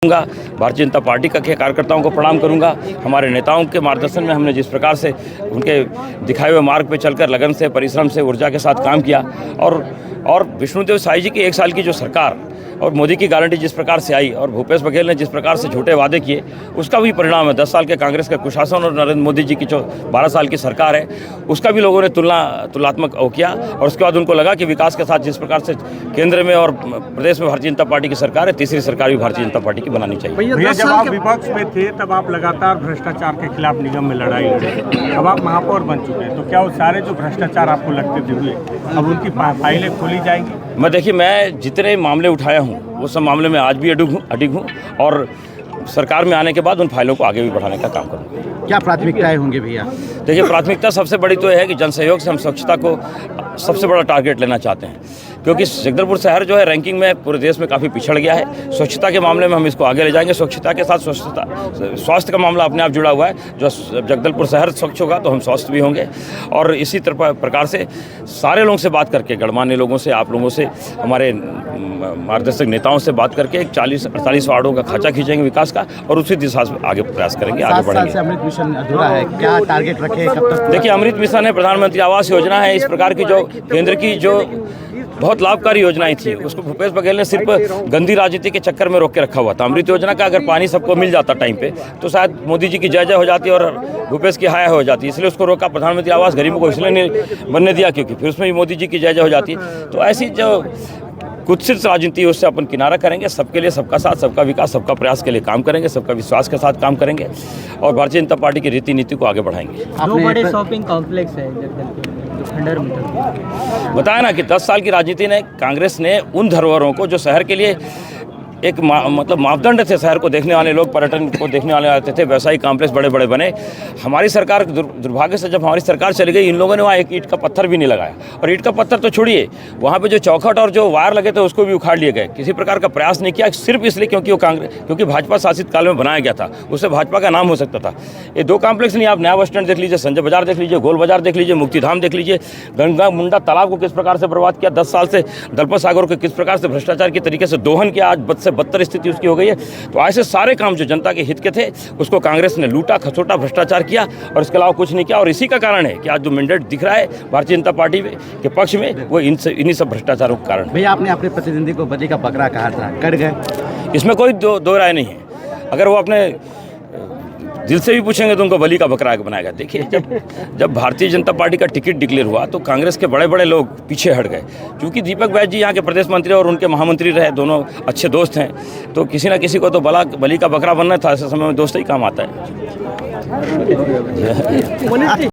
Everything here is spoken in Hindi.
भारतीय जनता पार्टी के कार्यकर्ताओं को प्रणाम करूंगा। हमारे नेताओं के मार्गदर्शन में हमने जिस प्रकार से उनके दिखाए हुए मार्ग पर चलकर लगन से, परिश्रम से, ऊर्जा के साथ काम किया और विष्णुदेव साई जी की 1 साल की जो सरकार और मोदी की गारंटी जिस प्रकार से आई और भूपेश बघेल ने जिस प्रकार से झूठे वादे किए, उसका भी परिणाम है। 10 साल के कांग्रेस का कुशासन और नरेंद्र मोदी जी की जो 12 साल की सरकार है, उसका भी लोगों ने तुलनात्मक किया और उसके बाद उनको लगा कि विकास के साथ जिस प्रकार से केंद्र में और प्रदेश में भारतीय जनता पार्टी की सरकार है, तीसरी सरकार भी भारतीय जनता पार्टी की बनानी चाहिए। भैया, जब आप विपक्ष में थे तब आप लगातार भ्रष्टाचार के खिलाफ निगम में लड़ाई लड़े। अब आप महापौर बन चुके हैं, तो क्या वो सारे जो भ्रष्टाचार आपको लगते थे हुए, अब उनकी फाइलें खोली जाएंगी? मैं जितने मामले उठाया हूँ वो सब मामले में आज भी अडिग हूँ और सरकार में आने के बाद उन फाइलों को आगे भी बढ़ाने का काम करूँगा। क्या प्राथमिकताएं होंगी भैया? देखिए, प्राथमिकता सबसे बड़ी तो यह है कि जन सहयोग से हम स्वच्छता को सबसे बड़ा टारगेट लेना चाहते हैं, क्योंकि जगदलपुर शहर जो है रैंकिंग में पूरे देश में काफ़ी पिछड़ गया है। स्वच्छता के मामले में हम इसको आगे ले जाएंगे। स्वच्छता के साथ स्वास्थ्य का मामला अपने आप जुड़ा हुआ है। जो जगदलपुर शहर स्वच्छ होगा तो हम स्वस्थ भी होंगे। और इसी प्रकार से सारे लोगों से बात करके, गणमान्य लोगों से, आप लोगों से, हमारे मार्गदर्शक नेताओं से बात करके 40-48 वार्डों का खाचा खींचेंगे विकास का और उसी दिशा से आगे प्रयास करेंगे, आगे बढ़ेंगे। 7 साल से अमृत मिशन अधूरा है, क्या टारगेट रखे, कब तक? देखिए, अमृत मिशन है, प्रधानमंत्री आवास योजना है, इस प्रकार की जो केंद्र की जो बहुत लाभकारी योजनाएं थी, उसको भूपेश बघेल ने सिर्फ गंदी राजनीति के चक्कर में रोक के रखा हुआ था। अमृत योजना का अगर पानी सबको मिल जाता टाइम पे तो शायद मोदी जी की जय जय हो जाती और भूपेश की हाय हो जाती, इसलिए उसको रोका। प्रधानमंत्री आवास गरीबों को इसलिए नहीं बनने दिया क्योंकि फिर उसमें भी मोदी जी की जय जय हो जाती। तो ऐसी जो कुत्सित राजनीति है उससे अपन किनारा करेंगे। सबके लिए सबका साथ, सबका विकास, सबका प्रयास के लिए काम करेंगे, सबका विश्वास के साथ काम करेंगे और भारतीय जनता पार्टी की रीति नीति को आगे बढ़ाएंगे। 2 बड़े शॉपिंग कॉम्प्लेक्स है जगदलपुर में, जो खंडहर में बताया ना कि 10 साल की राजनीति ने, कांग्रेस ने उन धरोहरों को जो शहर के लिए एक मतलब मापदंड थे, शहर को देखने वाले लोग, पर्यटन को देखने वाले आते थे, व्यवसायिक कॉम्प्लेक्स बड़े बड़े बने। हमारी सरकार, दुर्भाग्य से जब हमारी सरकार चली गई, इन लोगों ने वहाँ एक ईंट का पत्थर भी नहीं लगाया। और ईंट का पत्थर तो छोड़िए, वहाँ पे जो चौखट और जो वायर लगे थे उसको भी उखाड़ लिए गए। किसी प्रकार का प्रयास नहीं किया, सिर्फ इसलिए क्योंकि भाजपा शासित काल में बनाया गया था, उससे भाजपा का नाम हो सकता था। ये 2 कॉम्प्लेक्स नहीं, आप नया बस स्टैंड देख लीजिए, संजय बाजार देख लीजिए, गोल बाजार देख लीजिए, मुक्तिधाम देख लीजिए, गंगा मुंडा तालाब को किस प्रकार से बर्बाद किया। 10 साल से दलपत सागर को किस प्रकार से भ्रष्टाचार की तरीके से दोहन किया, आज बद से बदतर स्थिति उसकी हो गई है। तो ऐसे सारे काम जो जनता के हित के थे उसको कांग्रेस ने लूटा, खसोटा, भ्रष्टाचार किया और इसके अलावा कुछ नहीं किया। और इसी का कारण है कि आज जो मैंडेट दिख रहा है भारतीय जनता पार्टी के पक्ष में, वो इन्हीं सब भ्रष्टाचारों के कारण। भैया, आपने अपने प्रतिनिधि को बलि का बकरा कहा था, कट गए? इसमें कोई दो राय नहीं है। अगर वो अपने दिल से भी पूछेंगे तो उनको बलि का बकरा बनाएगा। देखिए, जब भारतीय जनता पार्टी का टिकट डिक्लेयर हुआ तो कांग्रेस के बड़े बड़े लोग पीछे हट गए। क्योंकि दीपक बैज जी यहाँ के प्रदेश मंत्री और उनके महामंत्री रहे, दोनों अच्छे दोस्त हैं, तो किसी ना किसी को तो बलि का बकरा बनना था। ऐसे समय में दोस्त ही काम आता है।